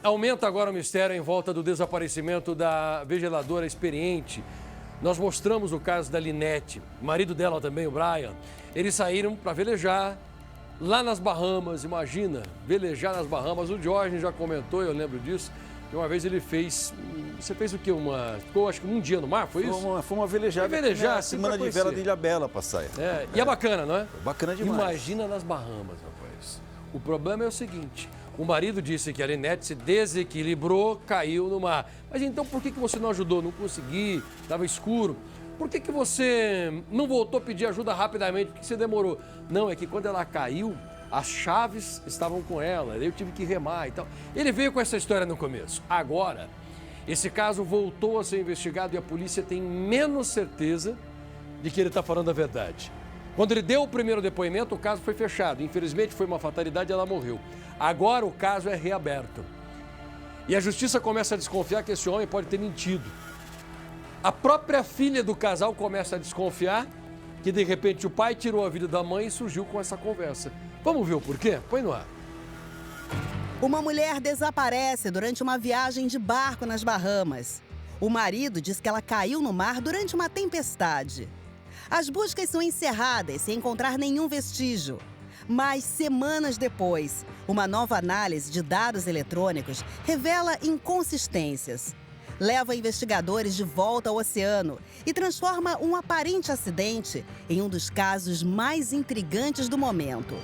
Aumenta agora o mistério em volta do desaparecimento da veladora experiente. Nós mostramos o caso da Linette, o marido dela também, o Brian. Eles saíram para velejar lá nas Bahamas, imagina, velejar nas Bahamas. O Jorge já comentou, eu lembro disso, que uma vez ele fez... Você fez o quê? Ficou acho que um dia no mar, foi isso? Foi uma velejada. Velejar, assim, semana de vela de Ilhabela para sair. E é bacana, não é? Bacana demais. Imagina nas Bahamas, rapaz. O problema é o seguinte... O marido disse que a Linette se desequilibrou, caiu no mar. Mas então por que você não ajudou? Não consegui, estava escuro. Por que você não voltou a pedir ajuda rapidamente? Por que você demorou? Não, é que quando ela caiu, as chaves estavam com ela, eu tive que remar e tal. Ele veio com essa história no começo. Agora, esse caso voltou a ser investigado e a polícia tem menos certeza de que ele está falando a verdade. Quando ele deu o primeiro depoimento, o caso foi fechado. Infelizmente, foi uma fatalidade e ela morreu. Agora o caso é reaberto. E a justiça começa a desconfiar que esse homem pode ter mentido. A própria filha do casal começa a desconfiar que, de repente, o pai tirou a vida da mãe e surgiu com essa conversa. Vamos ver o porquê? Põe no ar. Uma mulher desaparece durante uma viagem de barco nas Bahamas. O marido diz que ela caiu no mar durante uma tempestade. As buscas são encerradas sem encontrar nenhum vestígio. Mas, semanas depois, uma nova análise de dados eletrônicos revela inconsistências. Leva investigadores de volta ao oceano e transforma um aparente acidente em um dos casos mais intrigantes do momento.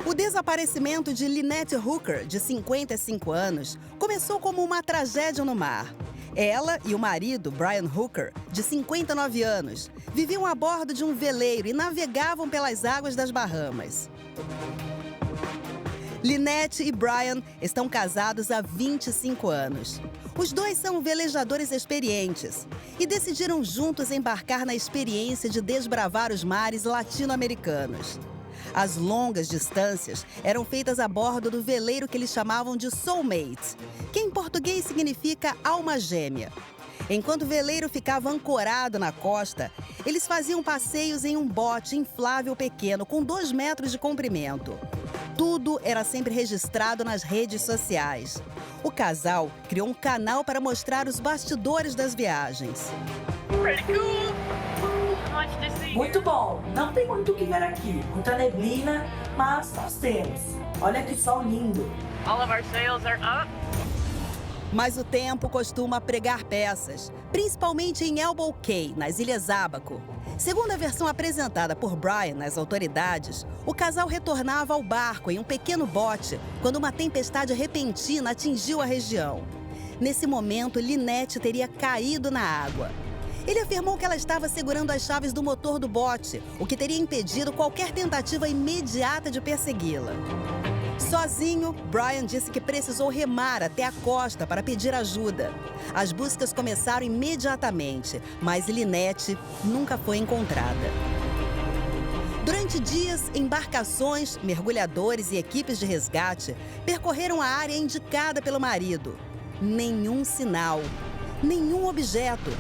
O desaparecimento de Linette Hooker, de 55 anos, começou como uma tragédia no mar. Ela e o marido, Brian Hooker, de 59 anos, viviam a bordo de um veleiro e navegavam pelas águas das Bahamas. Linette e Brian estão casados há 25 anos. Os dois são velejadores experientes e decidiram juntos embarcar na experiência de desbravar os mares latino-americanos. As longas distâncias eram feitas a bordo do veleiro que eles chamavam de Soulmate, que em português significa alma gêmea. Enquanto o veleiro ficava ancorado na costa, eles faziam passeios em um bote inflável pequeno com 2 metros de comprimento. Tudo era sempre registrado nas redes sociais. O casal criou um canal para mostrar os bastidores das viagens. Muito bom, não tem muito o que ver aqui, muita neblina, mas nós temos. Olha que sol lindo. All of our sails are up. Mas o tempo costuma pregar peças, principalmente em Elbow Cay, nas Ilhas Abaco. Segundo a versão apresentada por Brian nas autoridades, o casal retornava ao barco em um pequeno bote quando uma tempestade repentina atingiu a região. Nesse momento, Linette teria caído na água. Ele afirmou que ela estava segurando as chaves do motor do bote, o que teria impedido qualquer tentativa imediata de persegui-la. Sozinho, Brian disse que precisou remar até a costa para pedir ajuda. As buscas começaram imediatamente, mas Linette nunca foi encontrada. Durante dias, embarcações, mergulhadores e equipes de resgate percorreram a área indicada pelo marido. Nenhum sinal, nenhum objeto,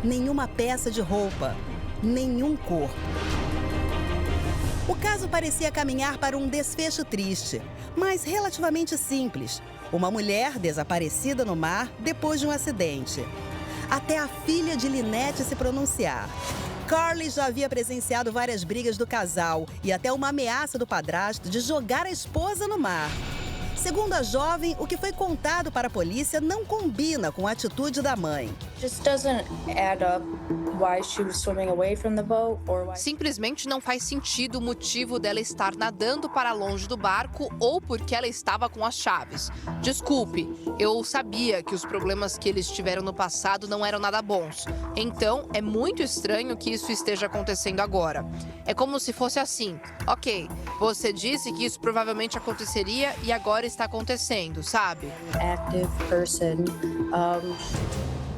nenhuma peça de roupa, nenhum corpo. O caso parecia caminhar para um desfecho triste, mas relativamente simples. Uma mulher desaparecida no mar depois de um acidente. Até a filha de Linette se pronunciar. Carly já havia presenciado várias brigas do casal e até uma ameaça do padrasto de jogar a esposa no mar. Segundo a jovem, o que foi contado para a polícia não combina com a atitude da mãe. Simplesmente não faz sentido o motivo dela estar nadando para longe do barco ou porque ela estava com as chaves. Desculpe, eu sabia que os problemas que eles tiveram no passado não eram nada bons. Então, é muito estranho que isso esteja acontecendo agora. É como se fosse assim. Ok, você disse que isso provavelmente aconteceria e agora está acontecendo, sabe?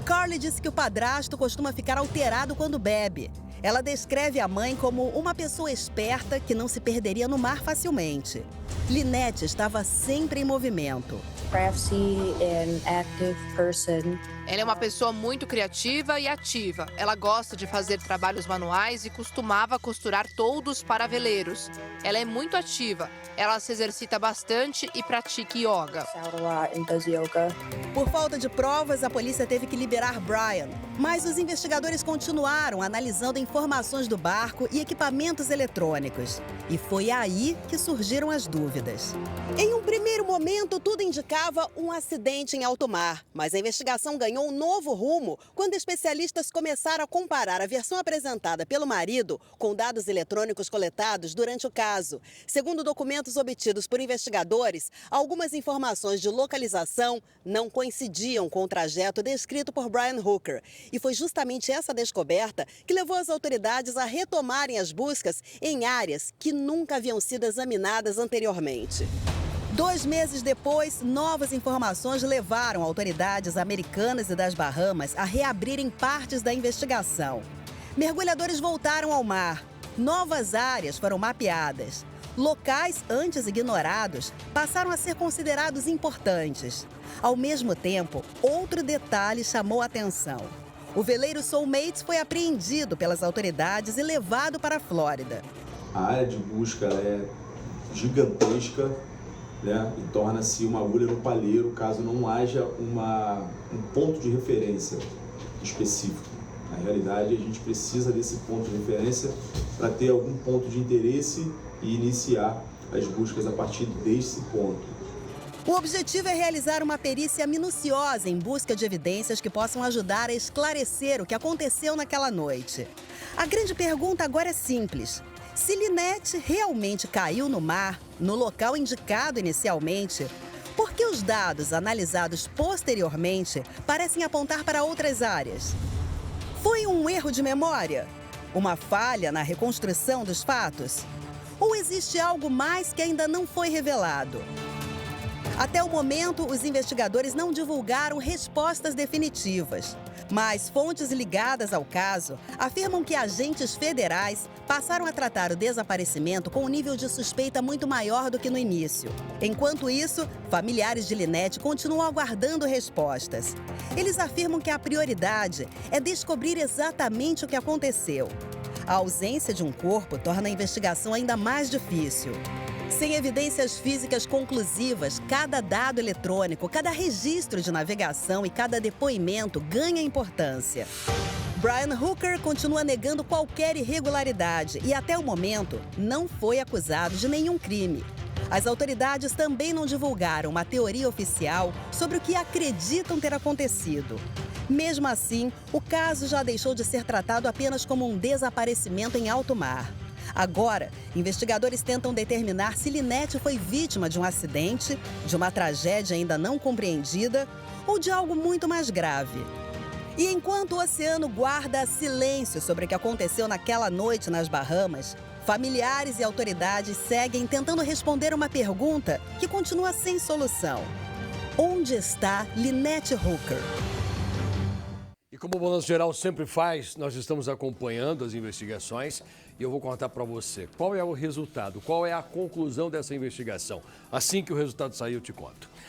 Carly disse que o padrasto costuma ficar alterado quando bebe. Ela descreve a mãe como uma pessoa esperta que não se perderia no mar facilmente. Linette estava sempre em movimento. crafty and active person. Ela é uma pessoa muito criativa e ativa. Ela gosta de fazer trabalhos manuais e costumava costurar toldos para veleiros. Ela é muito ativa. Ela se exercita bastante e pratica yoga. Out a lot and does yoga. Por falta de provas, a polícia teve que liberar Brian. Mas os investigadores continuaram analisando informações do barco e equipamentos eletrônicos. E foi aí que surgiram as dúvidas. Em um primeiro momento, tudo indicava um acidente em alto mar. Mas a investigação ganhou um novo rumo quando especialistas começaram a comparar a versão apresentada pelo marido com dados eletrônicos coletados durante o caso. Segundo documentos obtidos por investigadores, algumas informações de localização não coincidiam com o trajeto descrito por Brian Hooker. E foi justamente essa descoberta que levou as autoridades a retomarem as buscas em áreas que nunca haviam sido examinadas anteriormente. 2 meses depois, novas informações levaram autoridades americanas e das Bahamas a reabrirem partes da investigação. Mergulhadores voltaram ao mar. Novas áreas foram mapeadas. Locais antes ignorados passaram a ser considerados importantes. Ao mesmo tempo, outro detalhe chamou a atenção. O veleiro Soulmates foi apreendido pelas autoridades e levado para a Flórida. A área de busca é gigantesca, né? E torna-se uma agulha no palheiro caso não haja um ponto de referência específico. Na realidade, a gente precisa desse ponto de referência para ter algum ponto de interesse e iniciar as buscas a partir desse ponto. O objetivo é realizar uma perícia minuciosa em busca de evidências que possam ajudar a esclarecer o que aconteceu naquela noite. A grande pergunta agora é simples. Se Lynette realmente caiu no mar, no local indicado inicialmente, por que os dados analisados posteriormente parecem apontar para outras áreas? Foi um erro de memória? Uma falha na reconstrução dos fatos? Ou existe algo mais que ainda não foi revelado? Até o momento, os investigadores não divulgaram respostas definitivas. Mas fontes ligadas ao caso afirmam que agentes federais passaram a tratar o desaparecimento com um nível de suspeita muito maior do que no início. Enquanto isso, familiares de Lynette continuam aguardando respostas. Eles afirmam que a prioridade é descobrir exatamente o que aconteceu. A ausência de um corpo torna a investigação ainda mais difícil. Sem evidências físicas conclusivas, cada dado eletrônico, cada registro de navegação e cada depoimento ganha importância. Brian Hooker continua negando qualquer irregularidade e, até o momento, não foi acusado de nenhum crime. As autoridades também não divulgaram uma teoria oficial sobre o que acreditam ter acontecido. Mesmo assim, o caso já deixou de ser tratado apenas como um desaparecimento em alto mar. Agora, investigadores tentam determinar se Lynette foi vítima de um acidente, de uma tragédia ainda não compreendida ou de algo muito mais grave. E enquanto o oceano guarda silêncio sobre o que aconteceu naquela noite nas Bahamas, familiares e autoridades seguem tentando responder uma pergunta que continua sem solução. Onde está Lynette Hooker? E como o Balanço Geral sempre faz, nós estamos acompanhando as investigações e eu vou contar para você qual é o resultado, qual é a conclusão dessa investigação. Assim que o resultado sair, eu te conto.